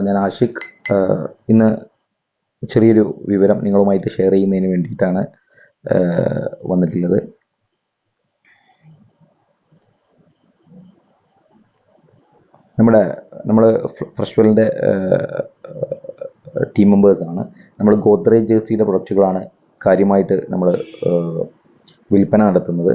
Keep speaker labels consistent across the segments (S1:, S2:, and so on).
S1: ഞാൻ ആഷിഖ്. ഇന്ന് ചെറിയൊരു വിവരം നിങ്ങളുമായിട്ട് ഷെയർ ചെയ്യുന്നതിന് വേണ്ടിയിട്ടാണ് വന്നിട്ടുള്ളത്. നമ്മൾ ഫ്രഷ്വെല്ലിൻ്റെ ടീം മെമ്പേഴ്സാണ്. നമ്മൾ ഗോദ്രേജ് ജേഴ്സിയുടെ പ്രൊഡക്റ്റുകളാണ് കാര്യമായിട്ട് നമ്മൾ വിൽപ്പന നടത്തുന്നത്.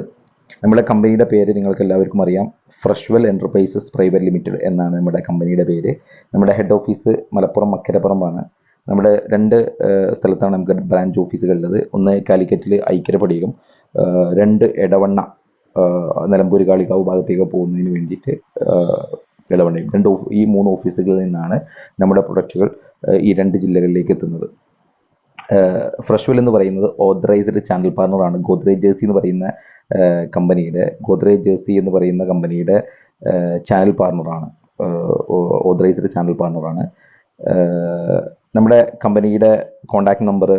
S1: നമ്മുടെ കമ്പനിയുടെ പേര് നിങ്ങൾക്ക് എല്ലാവർക്കും അറിയാം, ഫ്രഷ്വെൽ എൻ്റർപ്രൈസസ് പ്രൈവറ്റ് ലിമിറ്റഡ് എന്നാണ് നമ്മുടെ കമ്പനിയുടെ പേര്. നമ്മുടെ ഹെഡ് ഓഫീസ് മലപ്പുറം മക്കരപ്പുറമാണ്. നമ്മുടെ 2 സ്ഥലത്താണ് നമുക്ക് ബ്രാഞ്ച് ഓഫീസുകളുള്ളത്. ഒന്ന് കാലിക്കറ്റിൽ ഐക്യരപ്പടിയിലും 2 എടവണ്ണ നിലമ്പൂർ കാളികാവ് ഭാഗത്തേക്ക് പോകുന്നതിന് വേണ്ടിയിട്ട് ഇടവണ്ണയും. ഈ 3 ഓഫീസുകളിൽ നിന്നാണ് നമ്മുടെ പ്രൊഡക്റ്റുകൾ ഈ 2 ജില്ലകളിലേക്ക് എത്തുന്നത്. ഫ്രഷ്വെൽ എന്ന് പറയുന്നത് ഓതറൈസ്ഡ് ചാനൽ പാർട്ണറാണ്. ഗോദ്രേജ് ജേഴ്സി എന്ന് പറയുന്ന കമ്പനിയുടെ ചാനൽ പാർട്ണറാണ്, ഓതറൈസ്ഡ് ചാനൽ പാർട്ണറാണ്. നമ്മുടെ കമ്പനിയുടെ കോൺടാക്ട് നമ്പർ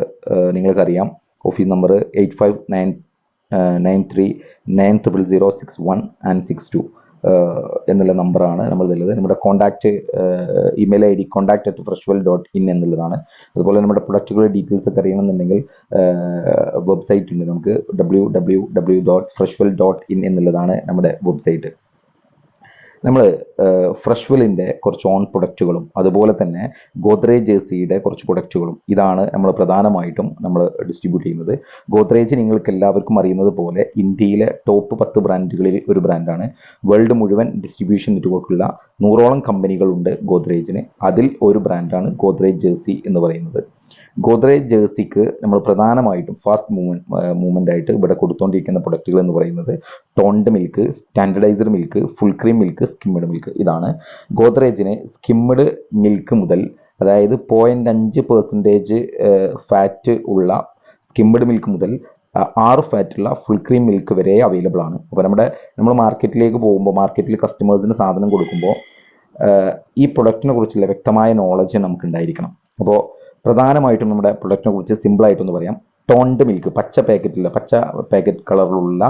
S1: നിങ്ങൾക്കറിയാം. ഓഫീസ് നമ്പർ 8593900061 and 62 എന്നുള്ള നമ്പറാണ് നമ്മളുള്ളത്. നമ്മുടെ കോൺടാക്റ്റ് ഇമെയിൽ ID contact@freshwell.in എന്നുള്ളതാണ്. അതുപോലെ നമ്മുടെ പ്രൊഡക്റ്റുകളുടെ ഡീറ്റെയിൽസ് ഒക്കെ അറിയണമെന്നുണ്ടെങ്കിൽ വെബ്സൈറ്റ് ഉണ്ട് നമുക്ക്, www.freshwell.in എന്നുള്ളതാണ് നമ്മുടെ വെബ്സൈറ്റ്. നമ്മൾ ഫ്രഷ്വെല്ലിൻ്റെ കുറച്ച് ഓൺ പ്രൊഡക്റ്റുകളും അതുപോലെ തന്നെ ഗോദ്രേജ് ജേഴ്സിയുടെ കുറച്ച് പ്രൊഡക്റ്റുകളും ഇതാണ് നമ്മൾ പ്രധാനമായിട്ടും നമ്മൾ ഡിസ്ട്രിബ്യൂട്ട് ചെയ്യുന്നത്. ഗോദ്രേജ് നിങ്ങൾക്ക് എല്ലാവർക്കും അറിയുന്നത് പോലെ ഇന്ത്യയിലെ ടോപ്പ് 10 ബ്രാൻഡുകളിൽ ഒരു ബ്രാൻഡാണ്. വേൾഡ് മുഴുവൻ ഡിസ്ട്രിബ്യൂഷൻ നെറ്റ്വർക്കുള്ള 100ഓളം കമ്പനികളുണ്ട് ഗോദ്രേജിന്. അതിൽ ഒരു ബ്രാൻഡാണ് ഗോദ്രേജ് ജേഴ്സി എന്ന് പറയുന്നത്. ഗോദ്രേജ് ജേഴ്സിക്ക് നമ്മൾ പ്രധാനമായിട്ടും ഫാസ്റ്റ് മൂവ്മെൻ്റ് ആയിട്ട് ഇവിടെ കൊടുത്തുകൊണ്ടിരിക്കുന്ന പ്രൊഡക്റ്റുകൾ എന്ന് പറയുന്നത് toned milk, standardised milk, full cream milk, skimmed milk. ഇതാണ് ഗോദ്രേജിന് സ്കിമ്മഡ് മിൽക്ക് മുതൽ, അതായത് 0.5% ഫാറ്റ് ഉള്ള സ്കിമ്മഡ് മിൽക്ക് മുതൽ 6 ഫാറ്റുള്ള ഫുൾ ക്രീം മിൽക്ക് വരെ അവൈലബിൾ ആണ്. അപ്പോൾ നമ്മൾ മാർക്കറ്റിലേക്ക് പോകുമ്പോൾ, മാർക്കറ്റിൽ കസ്റ്റമേഴ്സിന് സാധനം കൊടുക്കുമ്പോൾ ഈ പ്രൊഡക്റ്റിനെ കുറിച്ചുള്ള വ്യക്തമായ നോളജ് നമുക്ക് ഉണ്ടായിരിക്കണം. അപ്പോൾ പ്രധാനമായിട്ടും നമ്മുടെ പ്രൊഡക്റ്റിനെ കുറിച്ച് സിമ്പിളായിട്ടൊന്ന് പറയാം. ടോൺഡ് മിൽക്ക്, പച്ച പാക്കറ്റ് കളറിലുള്ള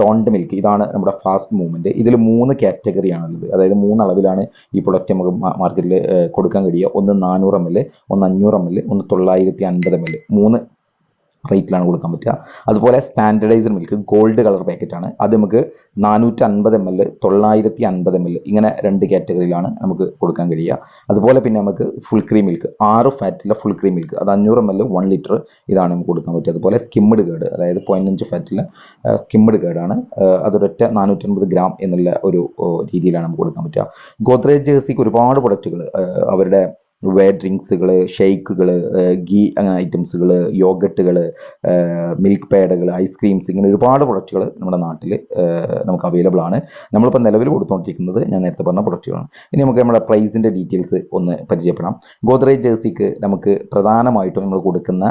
S1: ടോൺഡ് മിൽക്ക്, ഇതാണ് നമ്മുടെ ഫാസ്റ്റ് മൂവ്മെൻറ്റ്. ഇതിൽ 3 കാറ്റഗറിയാണുള്ളത്, അതായത് 3 അളവിലാണ് ഈ പ്രൊഡക്റ്റ് നമുക്ക് മാർക്കറ്റിൽ കൊടുക്കാൻ കഴിയുക. ഒന്ന് 400 ml, ഒന്ന് 500 ml, ഒന്ന് 950 ml. 3 റേറ്റിലാണ് കൊടുക്കാൻ പറ്റുക. അതുപോലെ സ്റ്റാൻഡർഡൈസ്ഡ് മിൽക്ക് ഗോൾഡ് കളർ പാക്കറ്റാണ്. അത് നമുക്ക് 450 ml, 950 ml, ഇങ്ങനെ 2 കാറ്റഗറിയിലാണ് നമുക്ക് കൊടുക്കാൻ കഴിയുക. അതുപോലെ പിന്നെ നമുക്ക് ഫുൾ ക്രീം മിൽക്ക്, 6 ഫാറ്റുള്ള ഫുൾ ക്രീം മിൽക്ക്, അത് 500 ml, 1 ലിറ്റർ, ഇതാണ് നമുക്ക് കൊടുക്കാൻ പറ്റുക. അതുപോലെ സ്കിമ്മഡ് കേർഡ്, അതായത് 0.5 ഫാറ്റുള്ള സ്കിമ്മഡ് കേർഡാണ്. അതൊരൊറ്റ 450 ഗ്രാം എന്നുള്ള ഒരു രീതിയിലാണ് നമുക്ക് കൊടുക്കാൻ പറ്റുക. ഗോദ്രേജ് ജേഴ്സിക്ക് ഒരുപാട് പ്രൊഡക്റ്റുകൾ, അവരുടെ ഡ്രിങ്ക്സുകൾ, ഷെയ്ക്കുകൾ, ഗീ ഐറ്റംസുകൾ, യോഗട്ടുകൾ, മിൽക്ക് പേഡുകൾ, ഐസ്ക്രീംസ്, ഇങ്ങനെ ഒരുപാട് പ്രൊഡക്റ്റുകൾ നമ്മുടെ നാട്ടിൽ നമുക്ക് അവൈലബിൾ ആണ്. നമ്മളിപ്പോൾ നിലവിൽ കൊടുത്തുകൊണ്ടിരിക്കുന്നത് ഞാൻ നേരത്തെ പറഞ്ഞ പ്രൊഡക്റ്റുകളാണ്. ഇനി നമുക്ക് നമ്മുടെ പ്രൈസിൻ്റെ ഡീറ്റെയിൽസ് ഒന്ന് പരിചയപ്പെടാം. ഗോദ്രേജ് ജേഴ്സിക്ക് നമുക്ക് പ്രധാനമായിട്ടും നമ്മൾ കൊടുക്കുന്ന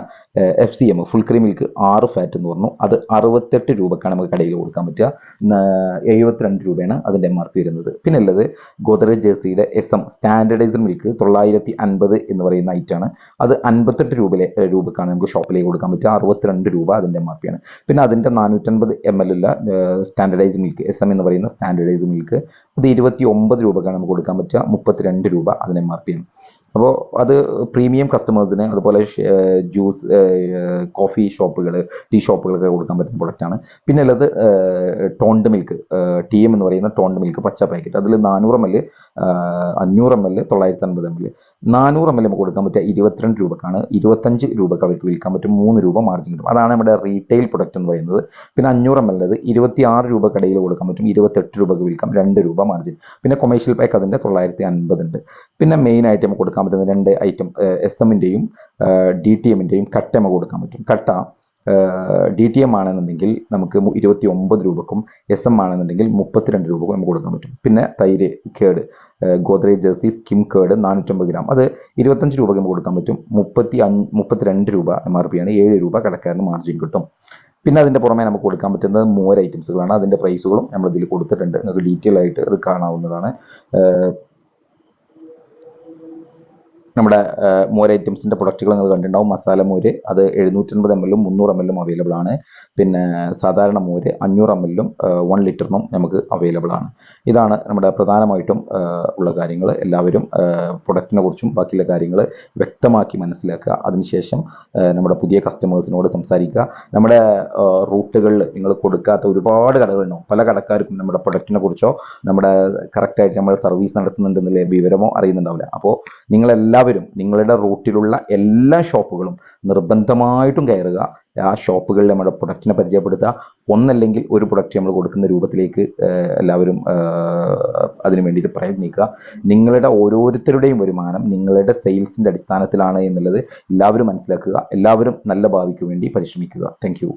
S1: FCM full cream milk 6 fat എന്ന് പറഞ്ഞു, അത് 68 രൂപക്കാണ് നമുക്ക് കടയിൽ കൊടുക്കാൻ പറ്റുക. 72 രൂപയാണ് അതിൻ്റെ MRP വരുന്നത്. പിന്നെ ഉള്ളത് ഗോദ്രേജ് ജേഴ്സിയുടെ SM സ്റ്റാൻഡർഡൈസ്ഡ് മിൽക്ക് 950 എന്ന് പറയുന്ന ഐറ്റാണ്. അത് 58 രൂപക്കാണ് നമുക്ക് ഷോപ്പിലേക്ക് കൊടുക്കാൻ പറ്റുക. 62 രൂപ അതിൻ്റെ MRP ആണ്. പിന്നെ അതിൻ്റെ 450 ml ഉള്ള സ്റ്റാൻഡർഡൈസ്ഡ് മിൽക്ക്, SM എന്ന് പറയുന്ന സ്റ്റാൻഡർഡൈസ്ഡ് മിൽക്ക്, അത് 29 രൂപക്കാണ് നമുക്ക് കൊടുക്കാൻ പറ്റുക. 32 രൂപ അതിൻ്റെ MRP ആണ്. അപ്പോൾ അത് പ്രീമിയം കസ്റ്റമേഴ്സിന്, അതുപോലെ ജ്യൂസ്, കോഫി ഷോപ്പുകൾ, ടീ ഷോപ്പുകളൊക്കെ കൊടുക്കാൻ പറ്റുന്ന പ്രൊഡക്റ്റാണ്. പിന്നെ ഉള്ളത് ടോൺഡ് മിൽക്ക്, TM എന്ന് പറയുന്ന ടോൺഡ് മിൽക്ക് പച്ച പാക്കറ്റ്, അതിൽ 400 ml, 500 ml, 950 ml. 400 ml നമുക്ക് കൊടുക്കാൻ പറ്റുക 22 രൂപക്കാണ്. 25 രൂപക്ക് അവർക്ക് വിൽക്കാൻ പറ്റും. 3 രൂപ മാർജിൻ കിട്ടും. അതാണ് നമ്മുടെ റീറ്റെയിൽ പ്രൊഡക്റ്റ് എന്ന് പറയുന്നത്. പിന്നെ 500 ml 26 രൂപ കടയിൽ കൊടുക്കാൻ പറ്റും. 28 രൂപക്ക് വിൽക്കാം, 2 രൂപ മാർജിൻ. പിന്നെ കൊമേഴ്ഷ്യൽ പാക്ക് അതിൻ്റെ 950 ഉണ്ട്. പിന്നെ മെയിനായിട്ട് നമുക്ക് കൊടുക്കാൻ പറ്റുന്ന 2 ഐറ്റം, SM-ൻ്റെയും DTM-ൻ്റെയും കട്ട നമുക്ക് കൊടുക്കാൻ പറ്റും. കട്ട DTM ആണെന്നുണ്ടെങ്കിൽ നമുക്ക് 29 രൂപക്കും, SM ആണെന്നുണ്ടെങ്കിൽ 32 രൂപക്കും നമുക്ക് കൊടുക്കാൻ പറ്റും. പിന്നെ തൈര് കേട്, ഗോദ്രേജ് ജേഴ്സി സ്കിം കേട് 450 ഗ്രാം, അത് 25 രൂപയ്ക്ക് നമുക്ക് കൊടുക്കാൻ പറ്റും. 32 രൂപ MRP ആണ്. 7 രൂപ കടക്കാരന് മാർജിൻ കിട്ടും. പിന്നെ അതിൻ്റെ പുറമെ നമുക്ക് കൊടുക്കാൻ പറ്റുന്നത് മോര് ഐറ്റംസുകളാണ്. അതിൻ്റെ പ്രൈസുകളും നമ്മളിതിൽ കൊടുത്തിട്ടുണ്ട്, നിങ്ങൾക്ക് ഡീറ്റെയിൽ ആയിട്ട് അത് കാണാവുന്നതാണ്. നമ്മുടെ മോര് ഐറ്റംസിൻ്റെ പ്രൊഡക്റ്റുകൾ നിങ്ങൾ കണ്ടിട്ടുണ്ടാവും. മസാല മോര് അത് 750 ml 300 ml അവൈലബിൾ ആണ്. പിന്നെ സാധാരണ മോര് 500 ml 1 ലിറ്ററിനും നമുക്ക് അവൈലബിൾ ആണ്. ഇതാണ് നമ്മുടെ പ്രധാനമായിട്ടും ഉള്ള കാര്യങ്ങൾ. എല്ലാവരും പ്രൊഡക്റ്റിനെ കുറിച്ചും ബാക്കിയുള്ള കാര്യങ്ങൾ വ്യക്തമാക്കി മനസ്സിലാക്കുക. അതിനുശേഷം നമ്മുടെ പുതിയ കസ്റ്റമേഴ്സിനോട് സംസാരിക്കുക. നമ്മുടെ റൂട്ടുകളിൽ നിങ്ങൾ കൊടുക്കാത്ത ഒരുപാട് കടകളുണ്ടാവും. പല കടക്കാർക്കും നമ്മുടെ പ്രൊഡക്റ്റിനെ കുറിച്ചോ നമ്മുടെ കറക്റ്റായിട്ട് നമ്മൾ സർവീസ് നടത്തുന്നുണ്ടെന്നുള്ള വിവരമോ അറിയുന്നുണ്ടാവില്ല. അപ്പോൾ നിങ്ങളെല്ലാവരും നിങ്ങളുടെ റൂട്ടിലുള്ള എല്ലാ ഷോപ്പുകളും നിർബന്ധമായിട്ടും കയറുക. ആ ഷോപ്പുകളിൽ നമ്മുടെ പ്രൊഡക്റ്റിനെ പരിചയപ്പെടുത്തുക. ഒന്നല്ലെങ്കിൽ ഒരു പ്രൊഡക്റ്റ് നമ്മൾ കൊടുക്കുന്ന രൂപത്തിലേക്ക് എല്ലാവരും അതിനു വേണ്ടിയിട്ട് പ്രയത്നിക്കുക. നിങ്ങളുടെ ഓരോരുത്തരുടെയും വരുമാനം നിങ്ങളുടെ സെയിൽസിൻ്റെ അടിസ്ഥാനത്തിലാണ് എന്നുള്ളത് എല്ലാവരും മനസ്സിലാക്കുക. എല്ലാവരും നല്ല ഭാവിക്ക് വേണ്ടി പരിശ്രമിക്കുക. Thank you.